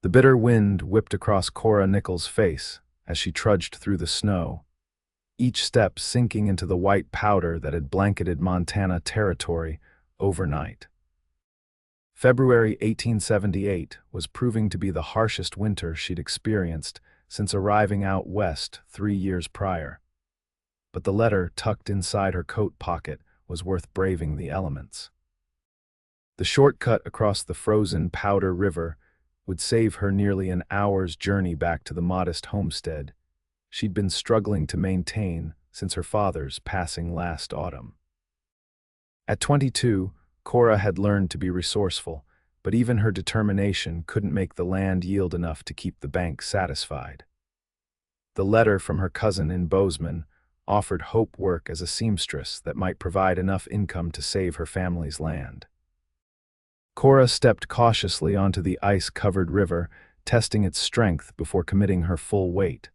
The bitter wind whipped across Kora Nichols' face as she trudged through the snow, each step sinking into the white powder that had blanketed Montana territory overnight. February 1878 was proving to be the harshest winter she'd experienced since arriving out west 3 years prior. But the letter tucked inside her coat pocket was worth braving the elements. The shortcut across the frozen Powder River would save her nearly an hour's journey back to the modest homestead she'd been struggling to maintain since her father's passing last autumn. At 22, Kora had learned to be resourceful, but even her determination couldn't make the land yield enough to keep the bank satisfied. The letter from her cousin in Bozeman offered hope work as a seamstress that might provide enough income to save her family's land. Kora stepped cautiously onto the ice-covered river, testing its strength before committing her full weight.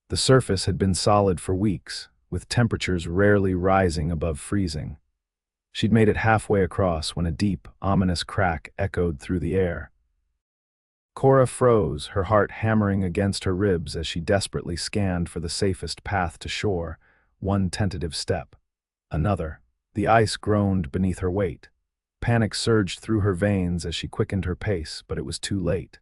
The surface had been solid for weeks, with temperatures rarely rising above freezing. She'd made it halfway across when a deep, ominous crack echoed through the air. Kora froze, her heart hammering against her ribs as she desperately scanned for the safest path to shore. One tentative step. Another. The ice groaned beneath her weight. Panic surged through her veins as she quickened her pace, but it was too late.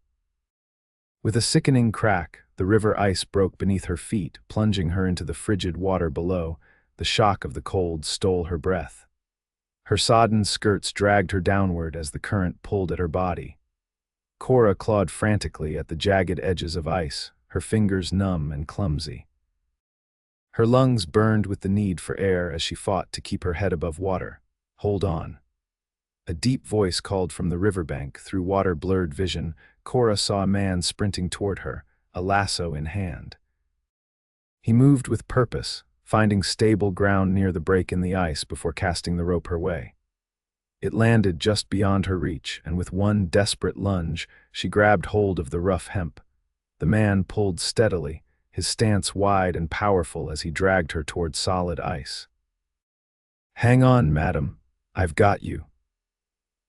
With a sickening crack, the river ice broke beneath her feet, plunging her into the frigid water below. The shock of the cold stole her breath. Her sodden skirts dragged her downward as the current pulled at her body. Kora clawed frantically at the jagged edges of ice, her fingers numb and clumsy. Her lungs burned with the need for air as she fought to keep her head above water. Hold on. A deep voice called from the riverbank. Through water-blurred vision, Kora saw a man sprinting toward her, a lasso in hand. He moved with purpose, finding stable ground near the break in the ice before casting the rope her way. It landed just beyond her reach, and with one desperate lunge, she grabbed hold of the rough hemp. The man pulled steadily, his stance wide and powerful as he dragged her toward solid ice. "Hang on, madam. I've got you."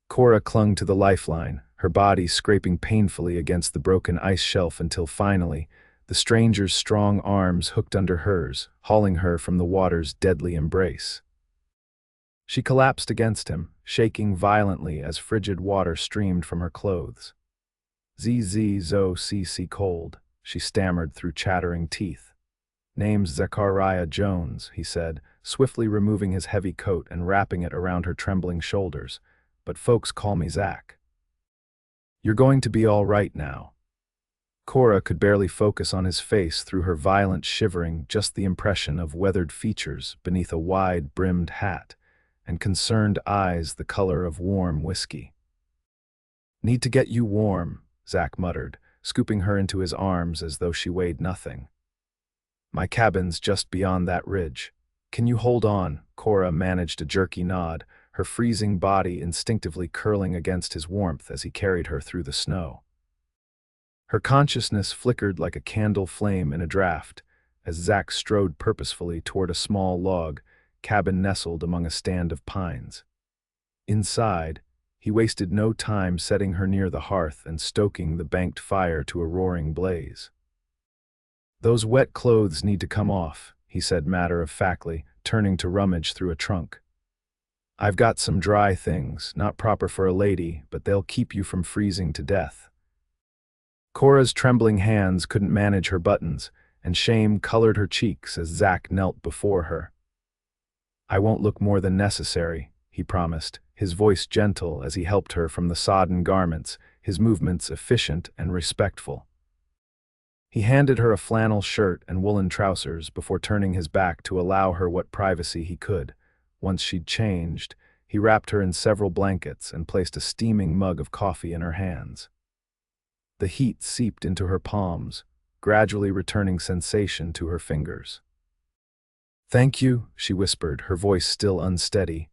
Kora clung to the lifeline, her body scraping painfully against the broken ice shelf until finally, the stranger's strong arms hooked under hers, hauling her from the water's deadly embrace. She collapsed against him, shaking violently as frigid water streamed from her clothes. "Zo cold," she stammered through chattering teeth. "Name's Zachariah Jones," he said, swiftly removing his heavy coat and wrapping it around her trembling shoulders. "But folks call me Zach." "You're going to be all right now." Kora could barely focus on his face through her violent shivering, just the impression of weathered features beneath a wide-brimmed hat, and concerned eyes the color of warm whiskey. "Need to get you warm," Zach muttered, scooping her into his arms as though she weighed nothing. "My cabin's just beyond that ridge. Can you hold on?" Kora managed a jerky nod, her freezing body instinctively curling against his warmth as he carried her through the snow. Her consciousness flickered like a candle flame in a draft, as Zach strode purposefully toward a small log cabin nestled among a stand of pines. Inside, he wasted no time setting her near the hearth and stoking the banked fire to a roaring blaze. "Those wet clothes need to come off," he said matter-of-factly, turning to rummage through a trunk. "I've got some dry things, not proper for a lady, but they'll keep you from freezing to death." Kora's trembling hands couldn't manage her buttons, and shame colored her cheeks as Zach knelt before her. "I won't look more than necessary," he promised, his voice gentle as he helped her from the sodden garments, his movements efficient and respectful. He handed her a flannel shirt and woolen trousers before turning his back to allow her what privacy he could. Once she'd changed, he wrapped her in several blankets and placed a steaming mug of coffee in her hands. The heat seeped into her palms, gradually returning sensation to her fingers. "Thank you," she whispered, her voice still unsteady.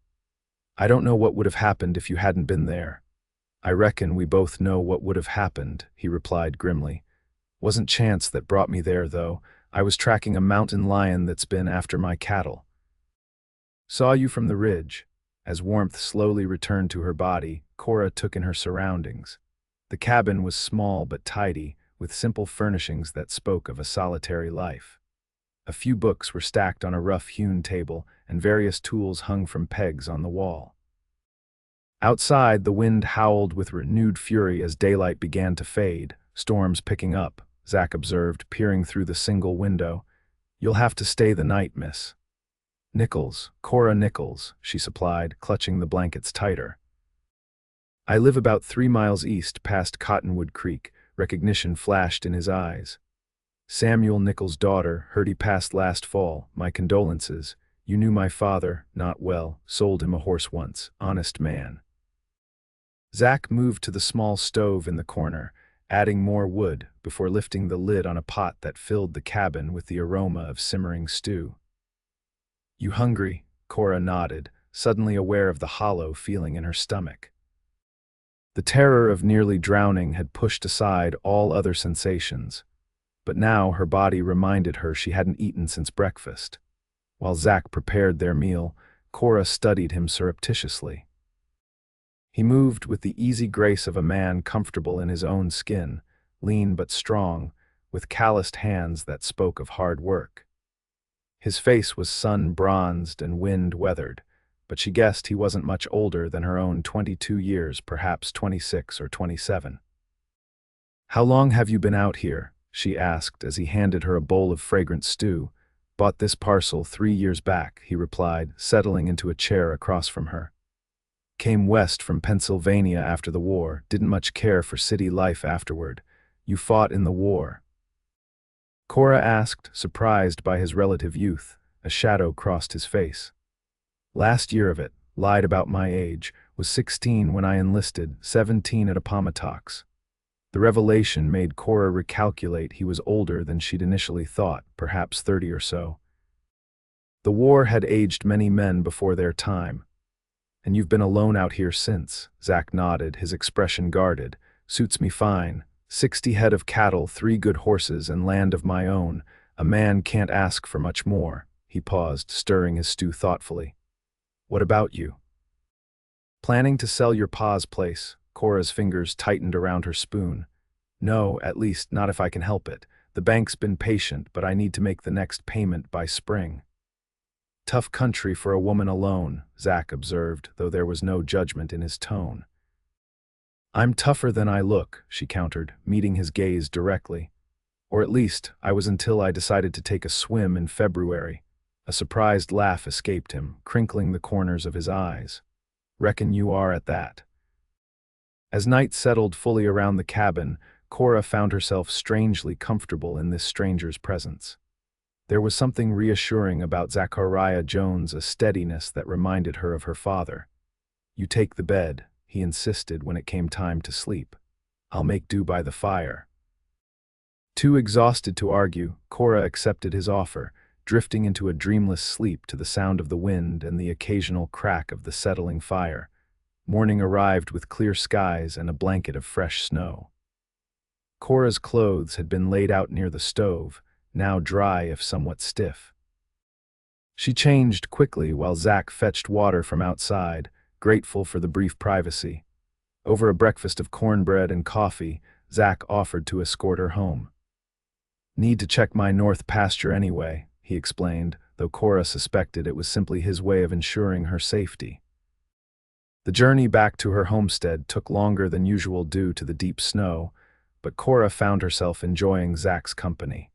"I don't know what would have happened if you hadn't been there." "I reckon we both know what would have happened," he replied grimly. "Wasn't chance that brought me there, though. I was tracking a mountain lion that's been after my cattle. Saw you from the ridge." As warmth slowly returned to her body, Kora took in her surroundings. The cabin was small but tidy, with simple furnishings that spoke of a solitary life. A few books were stacked on a rough-hewn table, and various tools hung from pegs on the wall. Outside, the wind howled with renewed fury as daylight began to fade, storms picking up, Zach observed, peering through the single window. "You'll have to stay the night, miss." "Nichols, Kora Nichols," she supplied, clutching the blankets tighter. "I live about 3 miles east, past Cottonwood Creek." Recognition flashed in his eyes. "Samuel Nichols' daughter, heard he passed last fall. My condolences. You knew my father, not well, sold him a horse once. Honest man." Zach moved to the small stove in the corner, adding more wood, before lifting the lid on a pot that filled the cabin with the aroma of simmering stew. "You hungry?" Kora nodded, suddenly aware of the hollow feeling in her stomach. The terror of nearly drowning had pushed aside all other sensations, but now her body reminded her she hadn't eaten since breakfast. While Zach prepared their meal, Kora studied him surreptitiously. He moved with the easy grace of a man comfortable in his own skin, lean but strong, with calloused hands that spoke of hard work. His face was sun-bronzed and wind-weathered, but she guessed he wasn't much older than her own 22 years, perhaps 26 or 27. "How long have you been out here?" she asked as he handed her a bowl of fragrant stew. "Bought this parcel 3 years back," he replied, settling into a chair across from her. "Came west from Pennsylvania after the war, didn't much care for city life afterward. You fought in the war?" Kora asked, surprised by his relative youth. A shadow crossed his face. "Last year of it, lied about my age, was 16 when I enlisted, 17 at Appomattox." The revelation made Kora recalculate he was older than she'd initially thought, perhaps 30 or so. The war had aged many men before their time. "And you've been alone out here since?" Zach nodded, his expression guarded. "Suits me fine. 60 head of cattle, 3 good horses, and land of my own. A man can't ask for much more." He paused, stirring his stew thoughtfully. "What about you?" "Planning to sell your pa's place." Kora's fingers tightened around her spoon. "No, at least not if I can help it. The bank's been patient, but I need to make the next payment by spring." "Tough country for a woman alone," Zach observed, though there was no judgment in his tone. "I'm tougher than I look," she countered, meeting his gaze directly. "Or at least, I was until I decided to take a swim in February." A surprised laugh escaped him, crinkling the corners of his eyes. "Reckon you are at that." As night settled fully around the cabin, Kora found herself strangely comfortable in this stranger's presence. There was something reassuring about Zachariah Jones, a steadiness that reminded her of her father. "You take the bed," he insisted when it came time to sleep. "I'll make do by the fire." Too exhausted to argue, Kora accepted his offer, drifting into a dreamless sleep to the sound of the wind and the occasional crack of the settling fire. Morning arrived with clear skies and a blanket of fresh snow. Kora's clothes had been laid out near the stove, now dry if somewhat stiff. She changed quickly while Zach fetched water from outside, grateful for the brief privacy. Over a breakfast of cornbread and coffee, Zach offered to escort her home. "Need to check my north pasture anyway," he explained, though Kora suspected it was simply his way of ensuring her safety. The journey back to her homestead took longer than usual due to the deep snow, but Kora found herself enjoying Zach's company.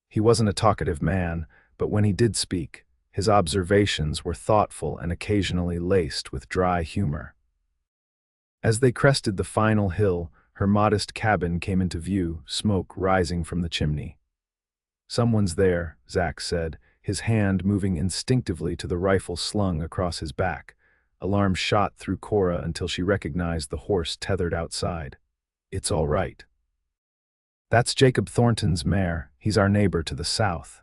He wasn't a talkative man, but when he did speak, his observations were thoughtful and occasionally laced with dry humor. As they crested the final hill, her modest cabin came into view, smoke rising from the chimney. "Someone's there," Zach said, his hand moving instinctively to the rifle slung across his back. Alarm shot through Kora until she recognized the horse tethered outside. "It's all right." "That's Jacob Thornton's mare. He's our neighbor to the south."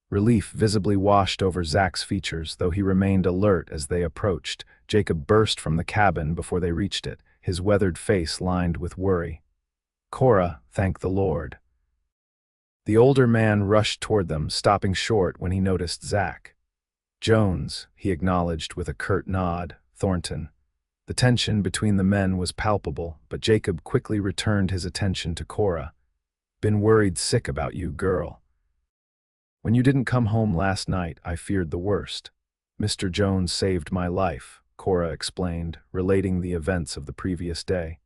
Relief visibly washed over Zach's features, though he remained alert as they approached. Jacob burst from the cabin before they reached it, his weathered face lined with worry. "Kora, thank the Lord." The older man rushed toward them, stopping short when he noticed Zach. "Jones," he acknowledged with a curt nod. "Thornton." The tension between the men was palpable, but Jacob quickly returned his attention to Kora. "Been worried sick about you, girl. When you didn't come home last night, I feared the worst. Mr. Jones saved my life," Kora explained, relating the events of the previous day.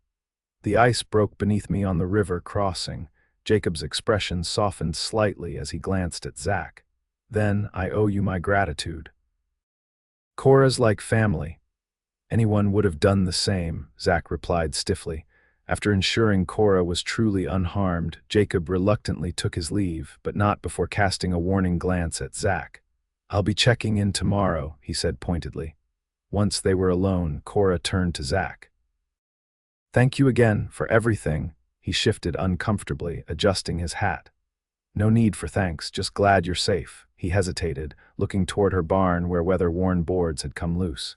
"The ice broke beneath me on the river crossing." Jacob's expression softened slightly as he glanced at Zach. "Then I owe you my gratitude. Kora's like family." "Anyone would have done the same," Zach replied stiffly. After ensuring Kora was truly unharmed, Jacob reluctantly took his leave, but not before casting a warning glance at Zach. "I'll be checking in tomorrow," he said pointedly. Once they were alone, Kora turned to Zach. "Thank you again for everything." He shifted uncomfortably, adjusting his hat. "No need for thanks, just glad you're safe." He hesitated, looking toward her barn where weather-worn boards had come loose.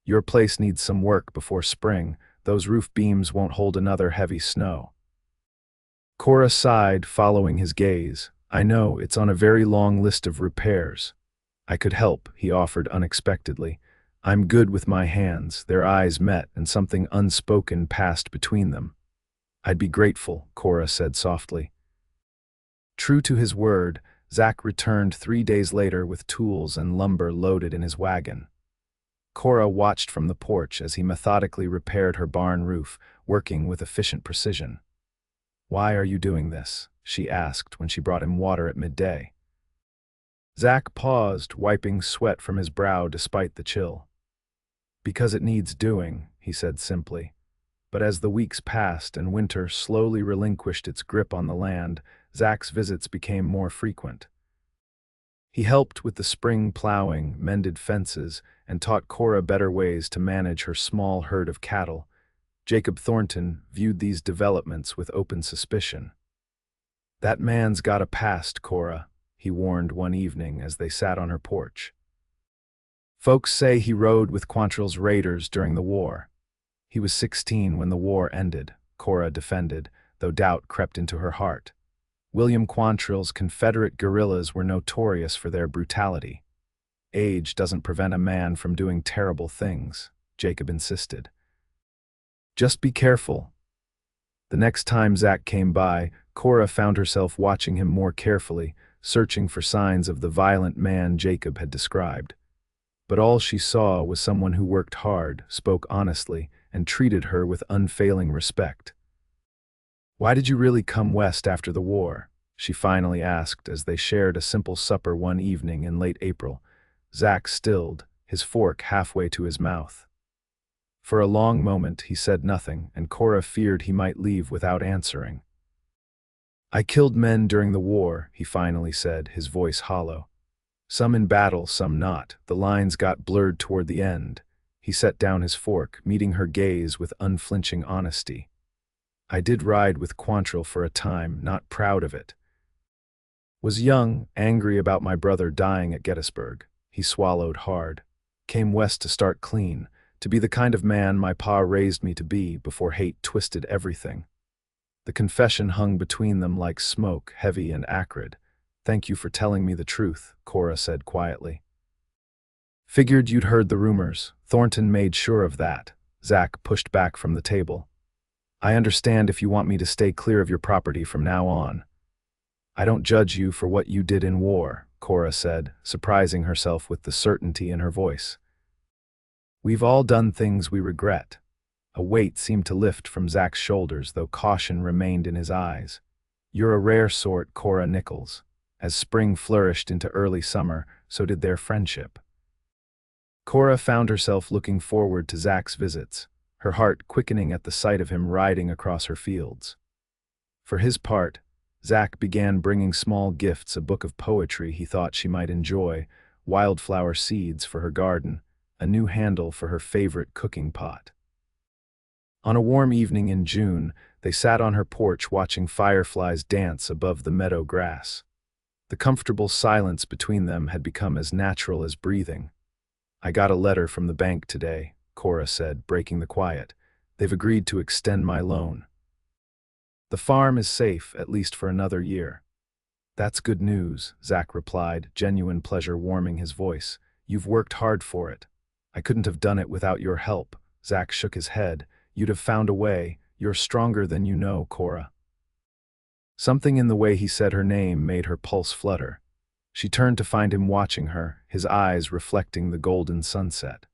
"Your place needs some work before spring. Those roof beams won't hold another heavy snow." Kora sighed, following his gaze. "I know, it's on a very long list of repairs." "I could help," he offered unexpectedly. "I'm good with my hands." Their eyes met, and something unspoken passed between them. "I'd be grateful," Kora said softly. True to his word, Zach returned 3 days later with tools and lumber loaded in his wagon. Kora watched from the porch as he methodically repaired her barn roof, working with efficient precision. "Why are you doing this?" she asked when she brought him water at midday. Zach paused, wiping sweat from his brow despite the chill. "Because it needs doing," he said simply. But as the weeks passed and winter slowly relinquished its grip on the land, Zach's visits became more frequent. He helped with the spring plowing, mended fences, and taught Kora better ways to manage her small herd of cattle. Jacob Thornton viewed these developments with open suspicion. "That man's got a past, Kora," he warned one evening as they sat on her porch. "Folks say he rode with Quantrill's raiders during the war." "He was 16 when the war ended," Kora defended, though doubt crept into her heart. "William Quantrill's Confederate guerrillas were notorious for their brutality." "Age doesn't prevent a man from doing terrible things," Jacob insisted. "Just be careful." The next time Zach came by, Kora found herself watching him more carefully, searching for signs of the violent man Jacob had described. But all she saw was someone who worked hard, spoke honestly, and treated her with unfailing respect. "Why did you really come west after the war?" she finally asked as they shared a simple supper one evening in late April. Zach stilled, his fork halfway to his mouth. For a long moment he said nothing, and Kora feared he might leave without answering. "I killed men during the war," he finally said, his voice hollow. "Some in battle, some not. The lines got blurred toward the end." He set down his fork, meeting her gaze with unflinching honesty. "I did ride with Quantrill for a time, not proud of it. Was young, angry about my brother dying at Gettysburg." He swallowed hard. "Came west to start clean, to be the kind of man my pa raised me to be before hate twisted everything." The confession hung between them like smoke, heavy and acrid. "Thank you for telling me the truth," Kora said quietly. "Figured you'd heard the rumors." Thornton made sure of that. Zach pushed back from the table. "I understand if you want me to stay clear of your property from now on." "I don't judge you for what you did in war," Kora said, surprising herself with the certainty in her voice. "We've all done things we regret." A weight seemed to lift from Zach's shoulders, though caution remained in his eyes. "You're a rare sort, Kora Nichols." As spring flourished into early summer, so did their friendship. Kora found herself looking forward to Zach's visits, her heart quickening at the sight of him riding across her fields. For his part, Zach began bringing small gifts, a book of poetry he thought she might enjoy, wildflower seeds for her garden, a new handle for her favorite cooking pot. On a warm evening in June, they sat on her porch watching fireflies dance above the meadow grass. The comfortable silence between them had become as natural as breathing. "I got a letter from the bank today," Kora said, breaking the quiet. "They've agreed to extend my loan. The farm is safe, at least for another year." "That's good news," Zach replied, genuine pleasure warming his voice. "You've worked hard for it. I couldn't have done it without your help." Zach shook his head. You'd have found a way. You're stronger than you know, Kora. Something in the way he said her name made her pulse flutter. She turned to find him watching her, his eyes reflecting the golden sunset.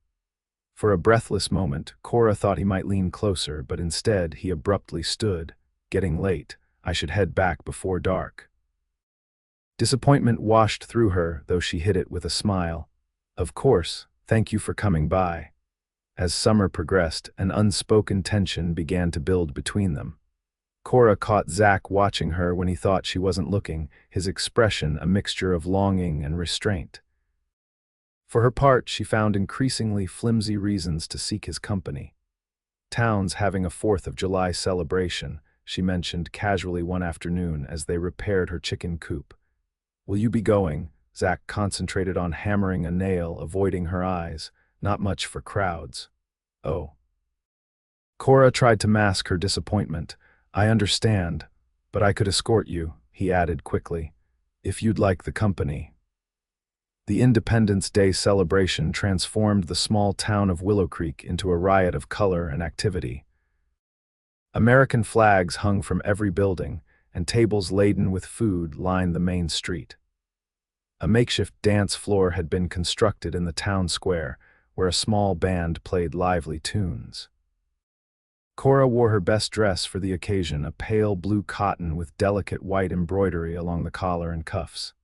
For a breathless moment, Kora thought he might lean closer, but instead he abruptly stood. Getting late. I should head back before dark. Disappointment washed through her, though she hid it with a smile. Of course, thank you for coming by. As summer progressed, an unspoken tension began to build between them. Kora caught Zach watching her when he thought she wasn't looking, his expression a mixture of longing and restraint. For her part, she found increasingly flimsy reasons to seek his company. Town's having a 4th of July celebration, she mentioned casually one afternoon as they repaired her chicken coop. Will you be going? Zach concentrated on hammering a nail, avoiding her eyes. Not much for crowds. Oh. Kora tried to mask her disappointment. I understand, but I could escort you, he added quickly, if you'd like the company. The Independence Day celebration transformed the small town of Willow Creek into a riot of color and activity. American flags hung from every building, and tables laden with food lined the main street. A makeshift dance floor had been constructed in the town square, where a small band played lively tunes. Kora wore her best dress for the occasion, a pale blue cotton with delicate white embroidery along the collar and cuffs.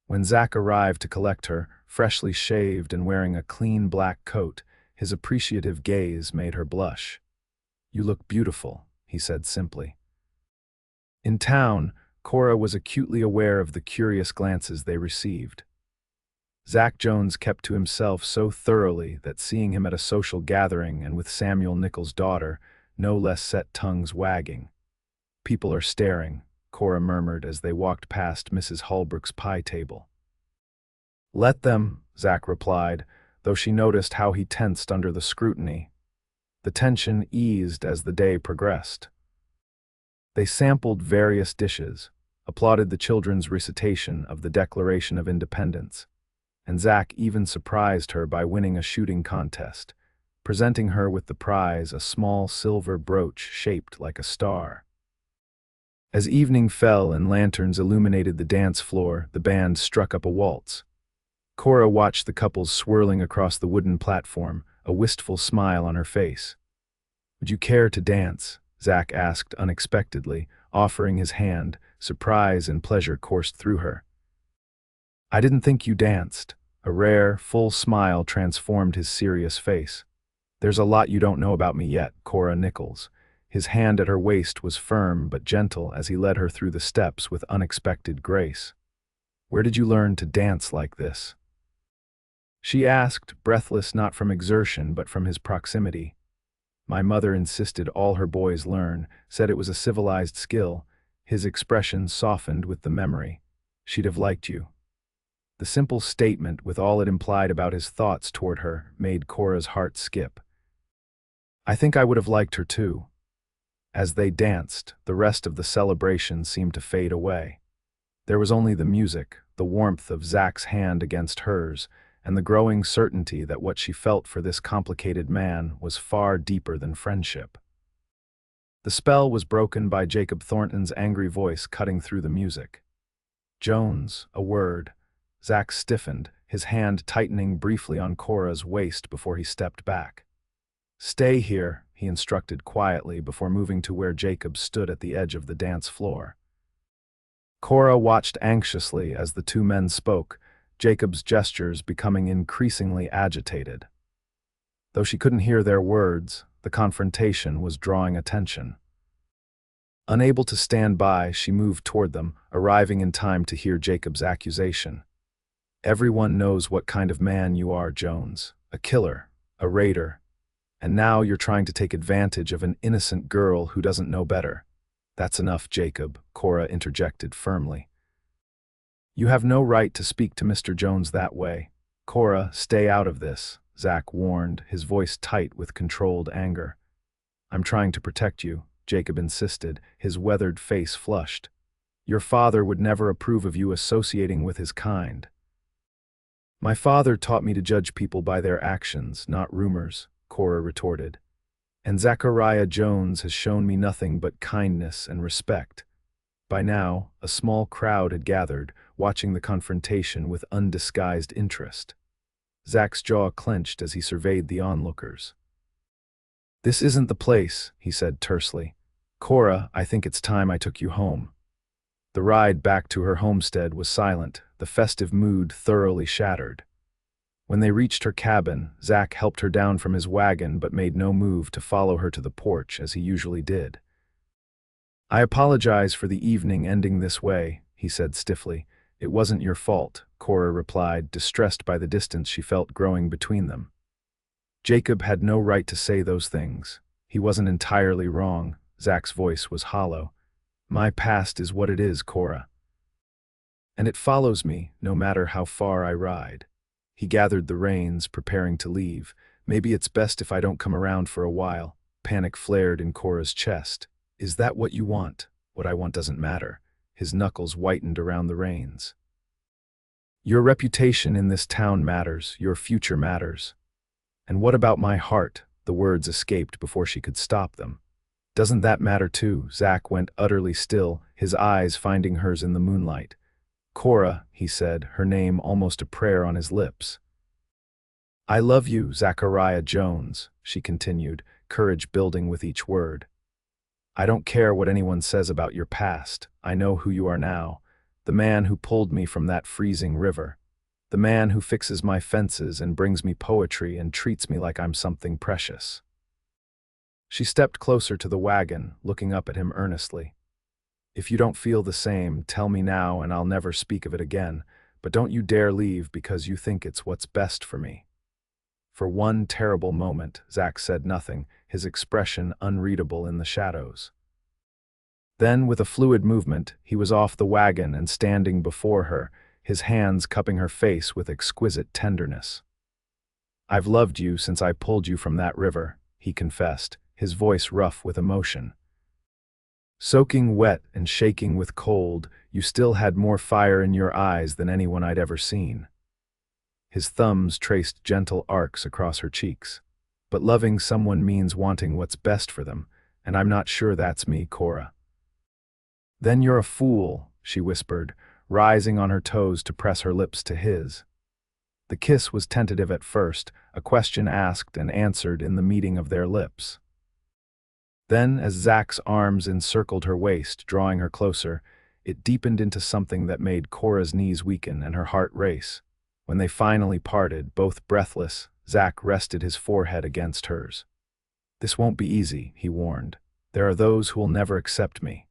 When Zach arrived to collect her, freshly shaved and wearing a clean black coat, his appreciative gaze made her blush. You look beautiful, he said simply. In town, Kora was acutely aware of the curious glances they received. Zach Jones kept to himself so thoroughly that seeing him at a social gathering and with Samuel Nichols' daughter, no less set tongues wagging. People are staring, Kora murmured as they walked past Mrs. Holbrook's pie table. Let them, Zach replied, though she noticed how he tensed under the scrutiny. The tension eased as the day progressed. They sampled various dishes, applauded the children's recitation of the Declaration of Independence, and Zach even surprised her by winning a shooting contest, presenting her with the prize, a small silver brooch shaped like a star. As evening fell and lanterns illuminated the dance floor, the band struck up a waltz. Kora watched the couples swirling across the wooden platform, a wistful smile on her face. Would you care to dance? Zach asked unexpectedly, offering his hand. Surprise and pleasure coursed through her. I didn't think you danced. A rare, full smile transformed his serious face. There's a lot you don't know about me yet, Kora Nichols. His hand at her waist was firm but gentle as he led her through the steps with unexpected grace. Where did you learn to dance like this? She asked, breathless not from exertion but from his proximity. My mother insisted all her boys learn, said it was a civilized skill. His expression softened with the memory. She'd have liked you. The simple statement, with all it implied about his thoughts toward her, made Kora's heart skip. I think I would have liked her too. As they danced, the rest of the celebration seemed to fade away. There was only the music, the warmth of Zach's hand against hers, and the growing certainty that what she felt for this complicated man was far deeper than friendship. The spell was broken by Jacob Thornton's angry voice cutting through the music. Jones, a word. Zach stiffened, his hand tightening briefly on Kora's waist before he stepped back. Stay here, he instructed quietly before moving to where Jacob stood at the edge of the dance floor. Kora watched anxiously as the two men spoke, Jacob's gestures becoming increasingly agitated. Though she couldn't hear their words, the confrontation was drawing attention. Unable to stand by, she moved toward them, arriving in time to hear Jacob's accusation. Everyone knows what kind of man you are, Jones. A killer, a raider. And now you're trying to take advantage of an innocent girl who doesn't know better. That's enough, Jacob, Kora interjected firmly. You have no right to speak to Mr. Jones that way. Kora, stay out of this, Zach warned, his voice tight with controlled anger. I'm trying to protect you, Jacob insisted, his weathered face flushed. Your father would never approve of you associating with his kind. My father taught me to judge people by their actions, not rumors, Kora retorted. And Zachariah Jones has shown me nothing but kindness and respect. By now, a small crowd had gathered, watching the confrontation with undisguised interest. Zach's jaw clenched as he surveyed the onlookers. "This isn't the place," he said tersely. "Kora, I think it's time I took you home." The ride back to her homestead was silent, the festive mood thoroughly shattered. When they reached her cabin, Zach helped her down from his wagon but made no move to follow her to the porch as he usually did. "I apologize for the evening ending this way," he said stiffly. "It wasn't your fault," Kora replied, distressed by the distance she felt growing between them. Jacob had no right to say those things. He wasn't entirely wrong. Zach's voice was hollow. "My past is what it is, Kora. And it follows me, no matter how far I ride." He gathered the reins, preparing to leave. "Maybe it's best if I don't come around for a while." Panic flared in Kora's chest. "Is that what you want?" "What I want doesn't matter." His knuckles whitened around the reins. "Your reputation in this town matters. Your future matters." "And what about my heart?" The words escaped before she could stop them. "Doesn't that matter too?" Zach went utterly still, his eyes finding hers in the moonlight. "Kora," he said, her name almost a prayer on his lips. "I love you, Zachariah Jones," she continued, courage building with each word. "I don't care what anyone says about your past. I know who you are now. The man who pulled me from that freezing river. The man who fixes my fences and brings me poetry and treats me like I'm something precious." She stepped closer to the wagon, looking up at him earnestly. "If you don't feel the same, tell me now and I'll never speak of it again, but don't you dare leave because you think it's what's best for me." For one terrible moment, Zach said nothing, his expression unreadable in the shadows. Then, with a fluid movement, he was off the wagon and standing before her, his hands cupping her face with exquisite tenderness. "I've loved you since I pulled you from that river," he confessed, his voice rough with emotion. "Soaking wet and shaking with cold, you still had more fire in your eyes than anyone I'd ever seen." His thumbs traced gentle arcs across her cheeks. "But loving someone means wanting what's best for them, and I'm not sure that's me, Kora." "Then you're a fool," she whispered, rising on her toes to press her lips to his. The kiss was tentative at first, a question asked and answered in the meeting of their lips. Then, as Zach's arms encircled her waist, drawing her closer, it deepened into something that made Kora's knees weaken and her heart race. When they finally parted, both breathless, Zach rested his forehead against hers. "This won't be easy," he warned. "There are those who will never accept me."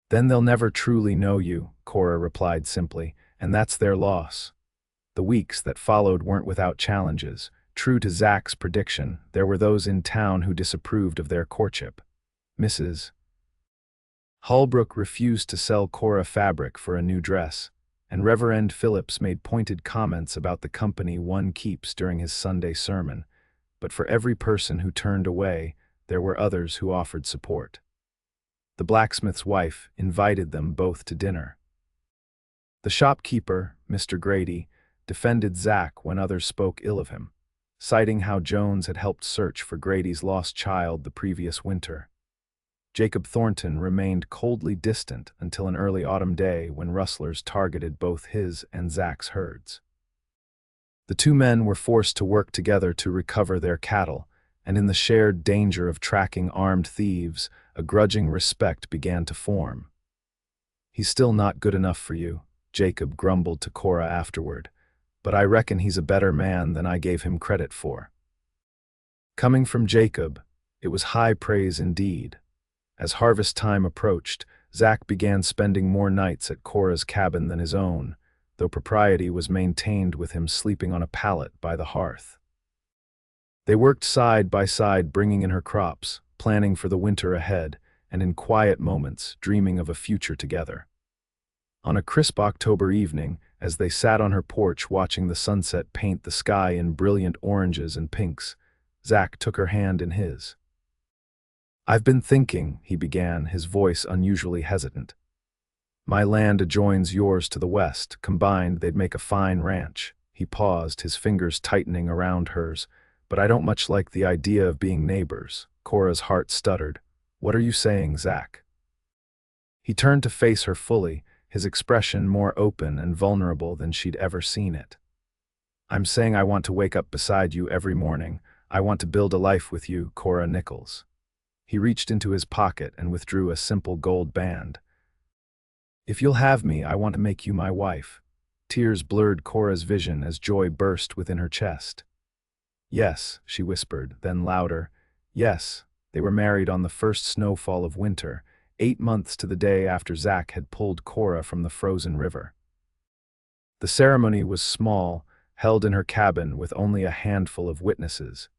"Then they'll never truly know you," Kora replied simply, "and that's their loss." The weeks that followed weren't without challenges. True to Zach's prediction, there were those in town who disapproved of their courtship. Mrs. Holbrook refused to sell Kora fabric for a new dress, and Reverend Phillips made pointed comments about the company one keeps during his Sunday sermon. But for every person who turned away, there were others who offered support. The blacksmith's wife invited them both to dinner. The shopkeeper, Mr. Grady, defended Zach when others spoke ill of him, citing how Jones had helped search for Grady's lost child the previous winter. Jacob Thornton remained coldly distant until an early autumn day when rustlers targeted both his and Zach's herds. The two men were forced to work together to recover their cattle, and in the shared danger of tracking armed thieves, a grudging respect began to form. "He's still not good enough for you," Jacob grumbled to Kora afterward, "but I reckon he's a better man than I gave him credit for." Coming from Jacob, it was high praise indeed. As harvest time approached, Zach began spending more nights at Kora's cabin than his own, though propriety was maintained with him sleeping on a pallet by the hearth. They worked side by side bringing in her crops, planning for the winter ahead, and in quiet moments dreaming of a future together. On a crisp October evening, as they sat on her porch watching the sunset paint the sky in brilliant oranges and pinks, Zach took her hand in his. "I've been thinking," he began, his voice unusually hesitant. "My land adjoins yours to the west. Combined, they'd make a fine ranch." He paused, his fingers tightening around hers, but I don't much like the idea of being neighbors. Kora's heart stuttered. What are you saying, Zach? He turned to face her fully, his expression more open and vulnerable than she'd ever seen it. I'm saying I want to wake up beside you every morning. I want to build a life with you, Kora Nichols. He reached into his pocket and withdrew a simple gold band. If you'll have me, I want to make you my wife. Tears blurred Kora's vision as joy burst within her chest. Yes, she whispered, then louder. Yes, they were married on the first snowfall of winter, 8 months to the day after Zach had pulled Kora from the frozen river. The ceremony was small, held in her cabin with only a handful of witnesses,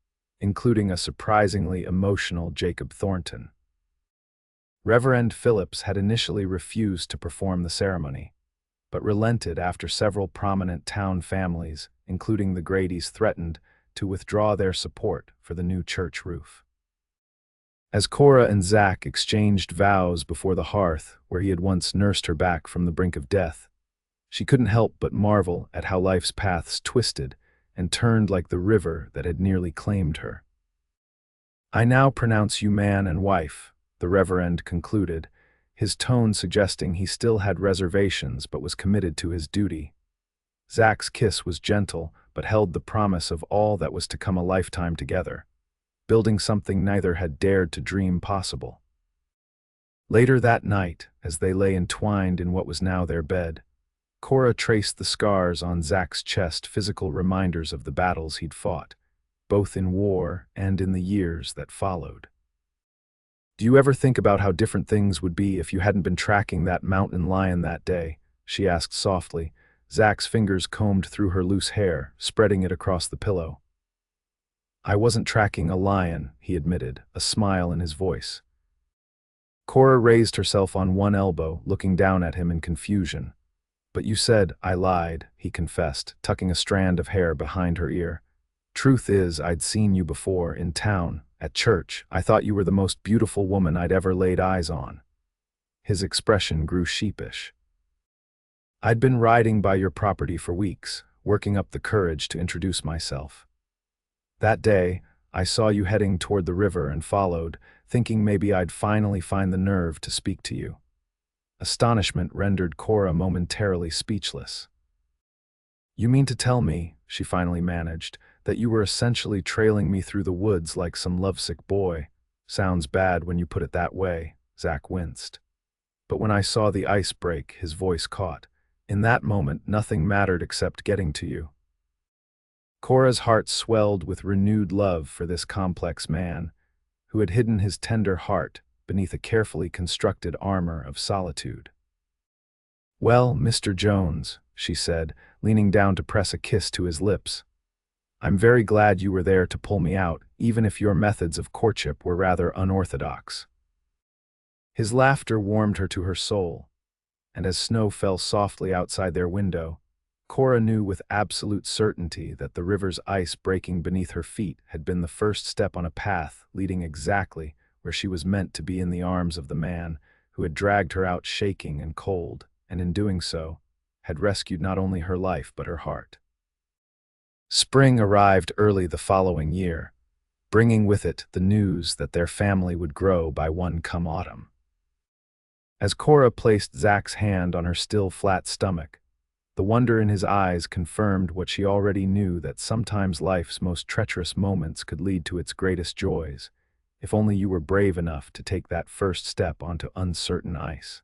including a surprisingly emotional Jacob Thornton. Reverend Phillips had initially refused to perform the ceremony, but relented after several prominent town families, including the Gradys, threatened to withdraw their support for the new church roof. As Kora and Zach exchanged vows before the hearth where he had once nursed her back from the brink of death, she couldn't help but marvel at how life's paths twisted and turned like the river that had nearly claimed her. I now pronounce you man and wife, the Reverend concluded, his tone suggesting he still had reservations but was committed to his duty. Zach's kiss was gentle but held the promise of all that was to come a lifetime together, building something neither had dared to dream possible. Later that night, as they lay entwined in what was now their bed, Kora traced the scars on Zach's chest, physical reminders of the battles he'd fought, both in war and in the years that followed. Do you ever think about how different things would be if you hadn't been tracking that mountain lion that day? She asked softly. Zach's fingers combed through her loose hair, spreading it across the pillow. I wasn't tracking a lion, he admitted, a smile in his voice. Kora raised herself on one elbow, looking down at him in confusion. But you said I lied, he confessed, tucking a strand of hair behind her ear. Truth is, I'd seen you before, in town, at church. I thought you were the most beautiful woman I'd ever laid eyes on. His expression grew sheepish. I'd been riding by your property for weeks, working up the courage to introduce myself. That day, I saw you heading toward the river and followed, thinking maybe I'd finally find the nerve to speak to you. Astonishment rendered Kora momentarily speechless. You mean to tell me, she finally managed, that you were essentially trailing me through the woods like some lovesick boy? Sounds bad when you put it that way, Zach winced. But when I saw the ice break, his voice caught. In that moment, nothing mattered except getting to you. Kora's heart swelled with renewed love for this complex man, who had hidden his tender heart beneath a carefully constructed armor of solitude. Well, Mr. Jones, she said, leaning down to press a kiss to his lips, I'm very glad you were there to pull me out, even if your methods of courtship were rather unorthodox. His laughter warmed her to her soul, and as snow fell softly outside their window, Kora knew with absolute certainty that the river's ice breaking beneath her feet had been the first step on a path leading exactly where she was meant to be, in the arms of the man who had dragged her out shaking and cold, and in doing so, had rescued not only her life but her heart. Spring arrived early the following year, bringing with it the news that their family would grow by one come autumn. As Kora placed Zach's hand on her still flat stomach, the wonder in his eyes confirmed what she already knew, that sometimes life's most treacherous moments could lead to its greatest joys, if only you were brave enough to take that first step onto uncertain ice.